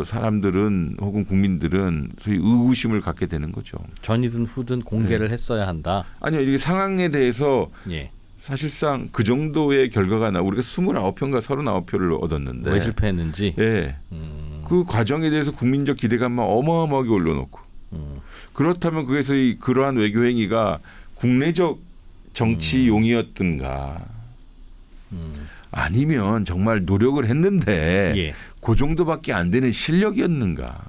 Speaker 1: 사람들은 혹은 국민들은 소위 의구심을 갖게 되는 거죠.
Speaker 2: 전이든 후든 공개를 했어야 한다.
Speaker 1: 아니요, 이게 상황에 대해서
Speaker 2: 예.
Speaker 1: 사실상 그 정도의 결과가 우리가 29표인가 39표를 얻었는데
Speaker 2: 왜 실패했는지.
Speaker 1: 예. 그 과정에 대해서 국민적 기대감만 어마어마하게 올려놓고 그렇다면 그래서 그러한 외교 행위가 국내적 정치용이었던가 아니면 정말 노력을 했는데
Speaker 2: 예.
Speaker 1: 그 정도밖에 안 되는 실력이었는가.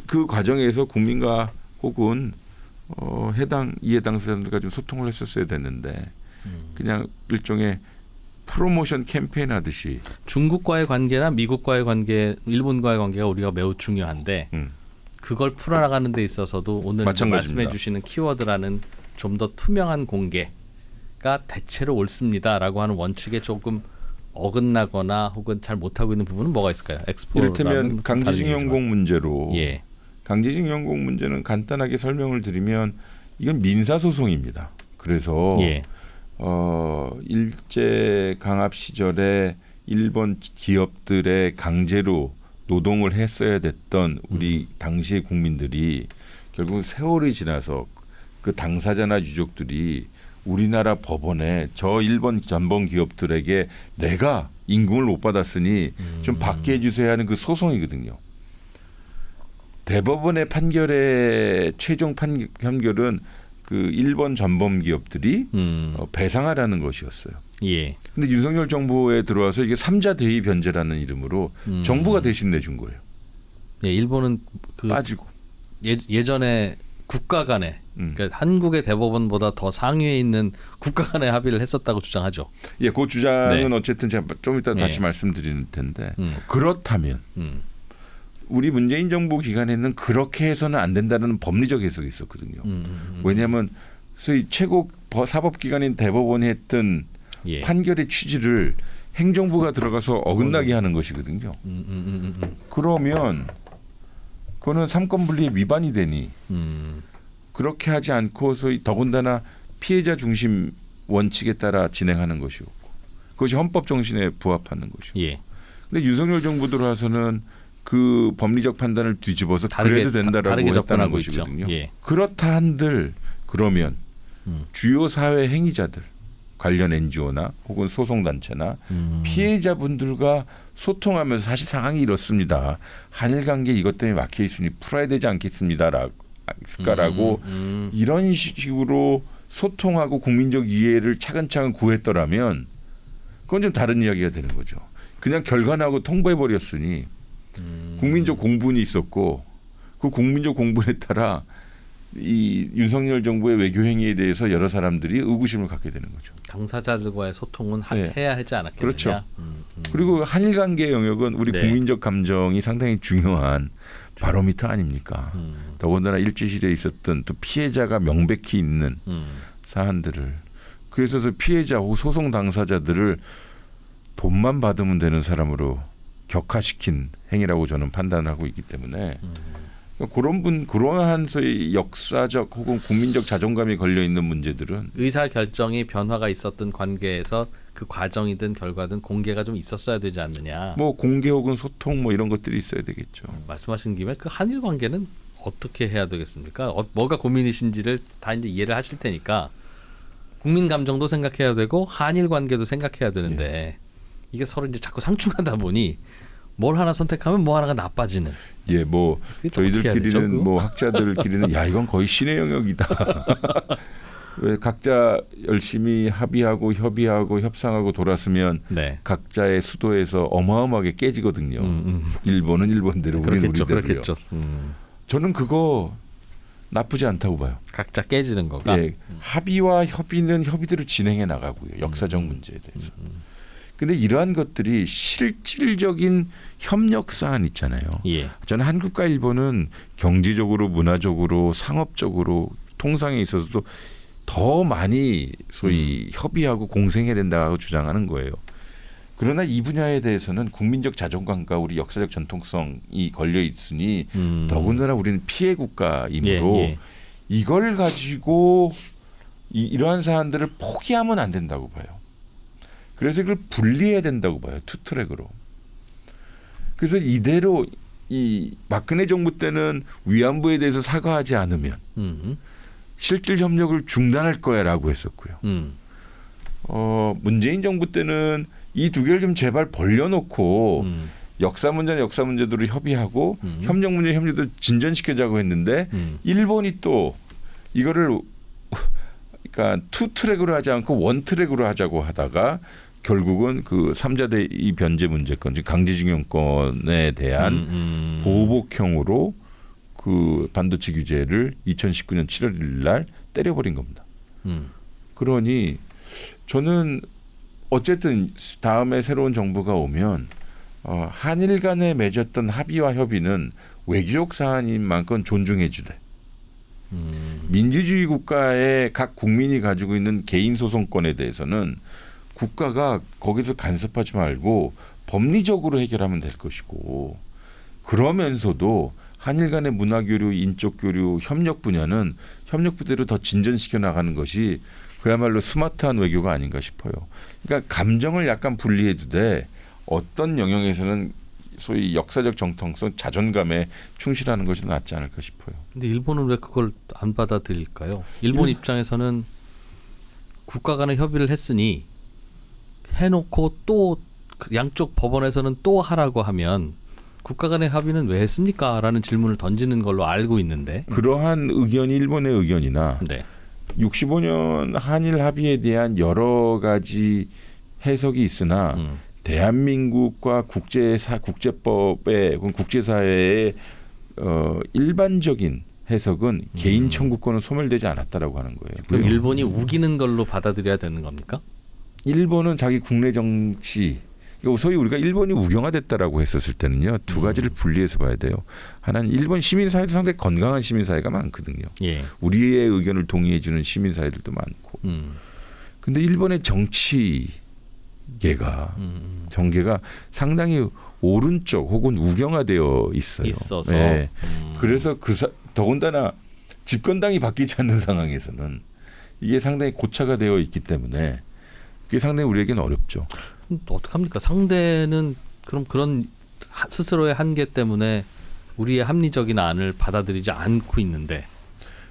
Speaker 1: 그 과정에서 국민과 혹은 해당 이해 당사자들과 좀 소통을 했었어야 됐는데 그냥 일종의 프로모션 캠페인 하듯이
Speaker 2: 중국과의 관계나 미국과의 관계, 일본과의 관계가 우리가 매우 중요한데 그걸 풀어나가는 데 있어서도 오늘 말씀해 주시는 키워드라는 좀 더 투명한 공개가 대체로 옳습니다라고 하는 원칙에 조금 어긋나거나 혹은 잘 못하고 있는 부분은 뭐가 있을까요?
Speaker 1: 이를테면 강제징용공 문제로
Speaker 2: 예.
Speaker 1: 강제징용공 문제는 간단하게 설명을 드리면 이건 민사소송입니다. 그래서
Speaker 2: 예.
Speaker 1: 일제 강압 시절에 일본 기업들의 강제로 노동을 했어야 됐던 우리 당시의 국민들이 결국 세월이 지나서 그 당사자나 유족들이 우리나라 법원에 저 일본 전범 기업들에게 내가 임금을 못 받았으니 좀 받게 해주세요 하는 그 소송이거든요. 대법원의 판결의 최종 판결은 그 일본 전범 기업들이 배상하라는 것이었어요.
Speaker 2: 예.
Speaker 1: 근데 윤석열 정부에 들어와서 이게 삼자 대의 변제라는 이름으로 정부가 대신 내준 거예요.
Speaker 2: 예, 일본은 그
Speaker 1: 빠지고
Speaker 2: 예전에 국가 간에 그러니까 한국의 대법원보다 더 상위에 있는 국가 간의 합의를 했었다고 주장하죠.
Speaker 1: 예, 그 주장은
Speaker 2: 네.
Speaker 1: 어쨌든 제가 좀 이따 다시
Speaker 2: 예.
Speaker 1: 말씀드릴 텐데 그렇다면 우리 문재인 정부 기간에는 그렇게 해서는 안 된다는 법리적 해석이 있었거든요. 왜냐하면 소위 최고 사법기관인 대법원이 했던
Speaker 2: 예.
Speaker 1: 판결의 취지를 행정부가 들어가서 어긋나게 하는 것이거든요. 그러면 그거는 삼권분리의 위반이 되니 그렇게 하지 않고 소위 더군다나 피해자 중심 원칙에 따라 진행하는 것이었고 그것이 헌법 정신에 부합하는 것이고.
Speaker 2: 예.
Speaker 1: 근데 윤석열 정부 들어와서는 그 법리적 판단을 뒤집어서 그래도 된다라고 했다는 것이거든요.
Speaker 2: 예.
Speaker 1: 그렇다 한들 그러면 주요 사회 행위자들 관련 NGO나 혹은 소송단체나 피해자분들과 소통하면서 사실 상황이 이렇습니다. 한일 관계 이것 때문에 막혀 있으니 풀어야 되지 않겠습니다라고 이런 식으로 소통하고 국민적 이해를 차근차근 구했더라면 그건 좀 다른 이야기가 되는 거죠. 그냥 결과나고 통보해 버렸으니 국민적 공분이 있었고 그 국민적 공분에 따라 이 윤석열 정부의 외교 행위에 대해서 여러 사람들이 의구심을 갖게 되는 거죠.
Speaker 2: 당사자들과의 소통은
Speaker 1: 네.
Speaker 2: 해야 하지 않았겠느냐.
Speaker 1: 그렇죠. 그리고 한일 관계 영역은 우리
Speaker 2: 네.
Speaker 1: 국민적 감정이 상당히 중요한 바로미터 아닙니까? 더군다나 일제시대에 있었던 또 피해자가 명백히 있는 사안들을 그래서 피해자 혹은 소송 당사자들을 돈만 받으면 되는 사람으로 격화시킨 행위라고 저는 판단하고 있기 때문에 그러한 소위 역사적 혹은 국민적 자존감이 걸려 있는 문제들은
Speaker 2: 의사 결정이 변화가 있었던 관계에서 그 과정이든 결과든 공개가 좀 있었어야 되지 않느냐.
Speaker 1: 뭐 공개 혹은 소통 뭐 이런 것들이 있어야 되겠죠.
Speaker 2: 말씀하신 김에 그 한일 관계는 어떻게 해야 되겠습니까? 뭐가 고민이신지를 다 이제 이해를 하실 테니까 국민 감정도 생각해야 되고 한일 관계도 생각해야 되는데 이게 서로 이제 자꾸 상충하다 보니 뭘 하나 선택하면 뭐 하나가 나빠지는.
Speaker 1: 예, 뭐 저희들끼리는 뭐 학자들끼리는 야 이건 거의 신의 영역이다. 왜 각자 열심히 합의하고 협의하고 협상하고 돌았으면
Speaker 2: 네.
Speaker 1: 각자의 수도에서 어마어마하게 깨지거든요. 일본은 일본대로 우리는 우리대로요.
Speaker 2: 그렇겠죠.
Speaker 1: 저는 그거 나쁘지 않다고 봐요.
Speaker 2: 각자 깨지는 거가.
Speaker 1: 예, 합의와 협의는 협의대로 진행해 나가고요. 역사적 문제에 대해서. 근데 이러한 것들이 실질적인 협력 사안 있잖아요.
Speaker 2: 예.
Speaker 1: 저는 한국과 일본은 경제적으로, 문화적으로, 상업적으로, 통상에 있어서도 더 많이 소위 협의하고 공생해야 된다고 주장하는 거예요. 그러나 이 분야에 대해서는 국민적 자존감과 우리 역사적 전통성이 걸려 있으니 더군다나 우리는 피해 국가이므로
Speaker 2: 예, 예.
Speaker 1: 이걸 가지고 이러한 사안들을 포기하면 안 된다고 봐요. 그래서 이걸 분리해야 된다고 봐요. 투 트랙으로. 그래서 이대로 이 박근혜 정부 때는 위안부에 대해서 사과하지 않으면 실질 협력을 중단할 거야라고 했었고요. 문재인 정부 때는 이 두 개를 좀 제발 벌려놓고 역사 문제는 역사 문제대로 협의하고 협력 문제 협력도 진전시켜자고 했는데 일본이 또 이거를 그러니까 투 트랙으로 하지 않고 원 트랙으로 하자고 하다가 결국은 그 3자 대의 변제 문제건, 즉 강제징용권에 대한 보복형으로 그 반도체 규제를 2019년 7월 1일 날 때려버린 겁니다. 그러니 저는 어쨌든 다음에 새로운 정부가 오면 한일 간에 맺었던 합의와 협의는 외교적 사안인 만큼 존중해 주되 민주주의 국가의 각 국민이 가지고 있는 개인 소송권에 대해서는 국가가 거기서 간섭하지 말고 법리적으로 해결하면 될 것이고, 그러면서도 한일 간의 문화교류, 인적교류, 협력 분야는 협력 부대로 더 진전시켜 나가는 것이 그야말로 스마트한 외교가 아닌가 싶어요. 그러니까 감정을 약간 분리해 두되 어떤 영역에서는 소위 역사적 정통성, 자존감에 충실하는 것이 낫지 않을까 싶어요.
Speaker 2: 근데 일본은 왜 그걸 안 받아들일까요? 일본 입장에서는 국가 간의 협의를 했으니 해놓고 또 양쪽 법원에서는 또 하라고 하면 국가 간의 합의는 왜 했습니까? 라는 질문을 던지는 걸로 알고 있는데,
Speaker 1: 그러한 의견이 일본의 의견이나
Speaker 2: 네.
Speaker 1: 65년 한일 합의에 대한 여러 가지 해석이 있으나 대한민국과 국제법의 국제사회의 일반적인 해석은 개인 청구권은 소멸되지 않았다라고 하는 거예요.
Speaker 2: 그럼 일본이 우기는 걸로 받아들여야 되는 겁니까?
Speaker 1: 일본은 자기 국내 정치, 소위 우리가 일본이 우경화됐다라고 했었을 때는요, 두 가지를 분리해서 봐야 돼요. 하나는 일본 시민사회도 상당히 건강한 시민사회가 많거든요.
Speaker 2: 예.
Speaker 1: 우리의 의견을 동의해 주는 시민사회들도 많고. 근데 일본의 정계가 상당히 오른쪽 혹은 우경화되어 있어요.
Speaker 2: 있어서.
Speaker 1: 네. 그래서 더군다나 집권당이 바뀌지 않는 상황에서는 이게 상당히 고차가 되어 있기 때문에 그게 상당히 우리에게는 어렵죠.
Speaker 2: 어떡합니까? 상대는 그럼 그런 스스로의 한계 때문에 우리의 합리적인 안을 받아들이지 않고 있는데,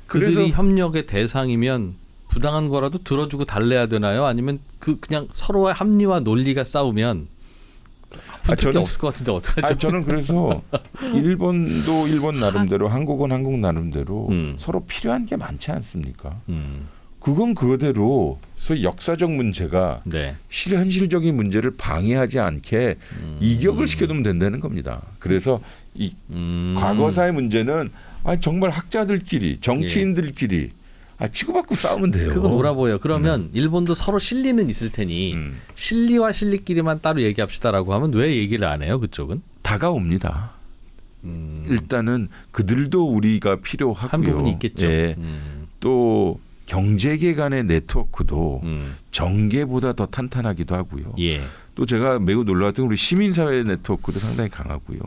Speaker 2: 그들이
Speaker 1: 그래서
Speaker 2: 협력의 대상이면 부당한 거라도 들어주고 달래야 되나요? 아니면 그냥 서로의 합리와 논리가 싸우면 붙을 게 없을 것 같은데 어떡하죠?
Speaker 1: 저는 그래서 일본도 일본 나름대로 한국은 한국 나름대로 서로 필요한 게 많지 않습니까? 그건 그거대로 소위 역사적 문제가
Speaker 2: 네.
Speaker 1: 현실적인 문제를 방해하지 않게 이격을 시켜두면 된다는 겁니다. 그래서 이 과거사의 문제는 정말 학자들끼리, 정치인들끼리 치고받고 싸우면 돼요.
Speaker 2: 그건 옳아보여. 그러면 일본도 서로 실리는 있을 테니 실리와 실리끼리만 따로 얘기합시다라고 하면 왜 얘기를 안 해요? 그쪽은?
Speaker 1: 다가옵니다. 일단은 그들도 우리가 필요하고요.
Speaker 2: 한 부분이 있겠죠.
Speaker 1: 예. 또 경제계 간의 네트워크도 정계보다 더 탄탄하기도 하고요.
Speaker 2: 예.
Speaker 1: 또 제가 매우 놀라웠던 우리 시민사회 네트워크도 상당히 강하고요.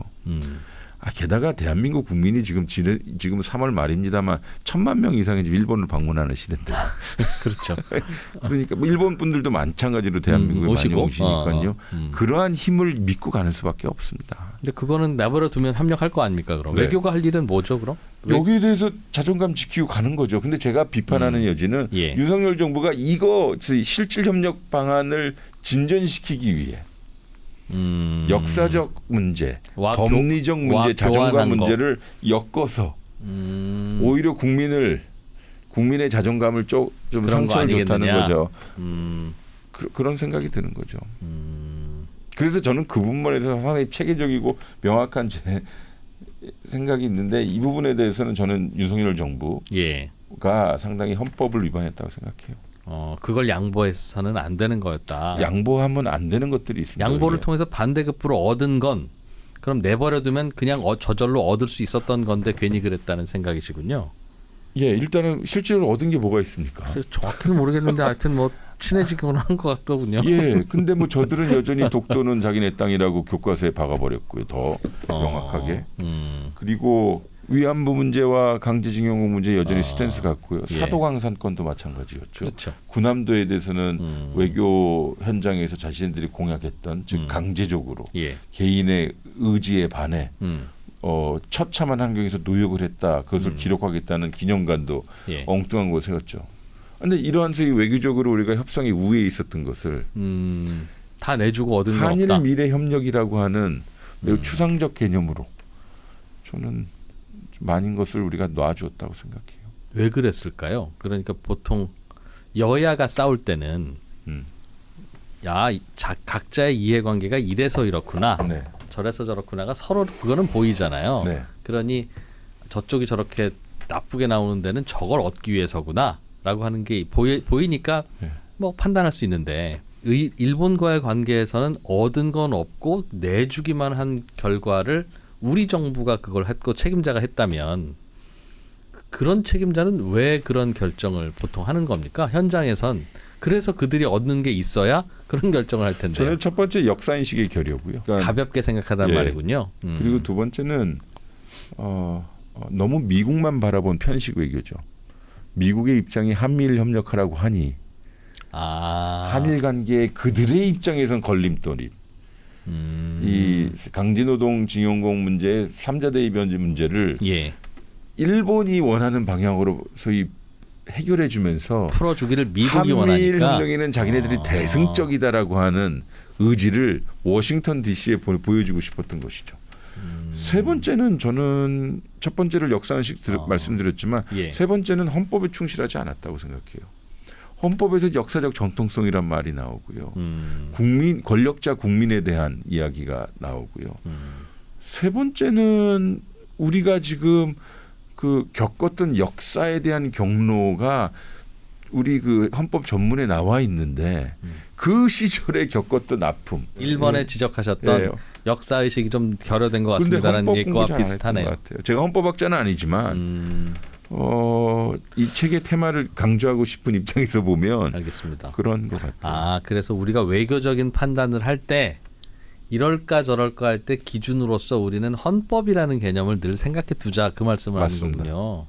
Speaker 1: 게다가 대한민국 국민이 지금 3월 말입니다만 1,000만 명 이상이 지금 일본을 방문하는 시대인데.
Speaker 2: 그렇죠.
Speaker 1: 그러니까 일본 분들도 마찬가지로 대한민국에 많이 오시니까요. 그러한 힘을 믿고 가는 수밖에 없습니다.
Speaker 2: 근데 그거는 내버려 두면 합력할 거 아닙니까? 그럼
Speaker 1: 네.
Speaker 2: 외교가 할 일은 뭐죠? 그럼
Speaker 1: 여기에 대해서 자존감 지키고 가는 거죠. 근데 제가 비판하는 여지는
Speaker 2: 예.
Speaker 1: 윤석열 정부가 이거 실질 협력 방안을 진전시키기 위해 역사적 문제, 법리적 문제, 자존감 문제를 엮어서 오히려 국민의 자존감을 좀 상처를 줬다는 거죠. 그런 생각이 드는 거죠. 그래서 저는 그 부분에서 상당히 체계적이고 명확한 제 생각이 있는데, 이 부분에 대해서는 저는 윤석열 정부가 상당히 헌법을 위반했다고 생각해요.
Speaker 2: 그걸 양보해서는 안 되는 거였다.
Speaker 1: 양보하면 안 되는 것들이 있습니다.
Speaker 2: 양보를
Speaker 1: 이게.
Speaker 2: 통해서 반대급부로 얻은 건 그럼 내버려두면 그냥 저절로 얻을 수 있었던 건데 괜히 그랬다는 생각이시군요.
Speaker 1: 예, 일단은 실제로 얻은 게 뭐가 있습니까?
Speaker 2: 글쎄요, 정확히는 모르겠는데 하여튼 뭐 친해지긴 한 것 같더군요.
Speaker 1: 예, 근데 뭐 저들은 여전히 독도는 자기네 땅이라고 교과서에 박아버렸고요. 더 명확하게. 그리고 위안부 문제와 강제징용 문제 여전히 스탠스 같고요.
Speaker 2: 예.
Speaker 1: 사도강산 건도 마찬가지였죠.
Speaker 2: 그렇죠.
Speaker 1: 군함도에 대해서는 외교 현장에서 자신들이 공약했던 즉 강제적으로
Speaker 2: 예.
Speaker 1: 개인의 의지에 반해 처참한 환경에서 노역을 했다. 그것을 기록하겠다는 기념관도
Speaker 2: 예.
Speaker 1: 엉뚱한 거 세웠죠. 그런데 이러한 속에 외교적으로 우리가 협상이 우위에 있었던 것을
Speaker 2: 다 내주고 얻은 건
Speaker 1: 한일
Speaker 2: 없다.
Speaker 1: 미래 협력이라고 하는 매우 추상적 개념으로 저는 많은 것을 우리가 놔주었다고 생각해요.
Speaker 2: 왜 그랬을까요? 그러니까 보통 여야가 싸울 때는 각자의 이해관계가 이래서 이렇구나.
Speaker 1: 네.
Speaker 2: 저래서 저렇구나가 서로 그거는 보이잖아요.
Speaker 1: 네.
Speaker 2: 그러니 저쪽이 저렇게 나쁘게 나오는 데는 저걸 얻기 위해서구나라고 하는 게 보이니까
Speaker 1: 네.
Speaker 2: 뭐 판단할 수 있는데 일본과의 관계에서는 얻은 건 없고 내주기만 한 결과를 우리 정부가 그걸 했고 책임자가 했다면 그런 책임자는 왜 그런 결정을 보통 하는 겁니까? 현장에선 그래서 그들이 얻는 게 있어야 그런 결정을 할 텐데.
Speaker 1: 저는 첫 번째 역사인식의 결여고요. 그러니까
Speaker 2: 가볍게 생각하단
Speaker 1: 예.
Speaker 2: 말이군요.
Speaker 1: 그리고 두 번째는 너무 미국만 바라본 편식 외교죠. 미국의 입장이 한미일 협력하라고 하니 한일 관계에 그들의 입장에선 걸림돌이 이 강제노동징용공 문제, 3자 대의 변제 문제를
Speaker 2: 예.
Speaker 1: 일본이 원하는 방향으로 소위 해결해 주면서
Speaker 2: 풀어주기를 미국이
Speaker 1: 한미일
Speaker 2: 원하니까.
Speaker 1: 협력에는 자기네들이 대승적이다라고 하는 의지를 워싱턴 DC에 보여주고 싶었던 것이죠. 세 번째는 저는 첫 번째를 역사인식 말씀드렸지만
Speaker 2: 예.
Speaker 1: 세 번째는 헌법에 충실하지 않았다고 생각해요. 헌법에서 역사적 정통성이란 말이 나오고요. 권력자 국민에 대한 이야기가 나오고요. 세 번째는 우리가 지금 그 겪었던 역사에 대한 경로가 우리 그 헌법 전문에 나와 있는데 그 시절에 겪었던 아픔.
Speaker 2: 일본에 지적하셨던
Speaker 1: 예.
Speaker 2: 역사 의식이 좀 결여된 것
Speaker 1: 근데
Speaker 2: 같습니다라는
Speaker 1: 헌법
Speaker 2: 얘기와
Speaker 1: 공부 잘 안 했던
Speaker 2: 비슷하네요.
Speaker 1: 것 같아요. 제가 헌법학자는 아니지만 이 책의 테마를 강조하고 싶은 입장에서 보면
Speaker 2: 알겠습니다.
Speaker 1: 그런 것 같아요.
Speaker 2: 그래서 우리가 외교적인 판단을 할 때 이럴까 저럴까 할 때 기준으로서 우리는 헌법이라는 개념을 늘 생각해 두자 그 말씀을
Speaker 1: 맞습니다.
Speaker 2: 하는군요.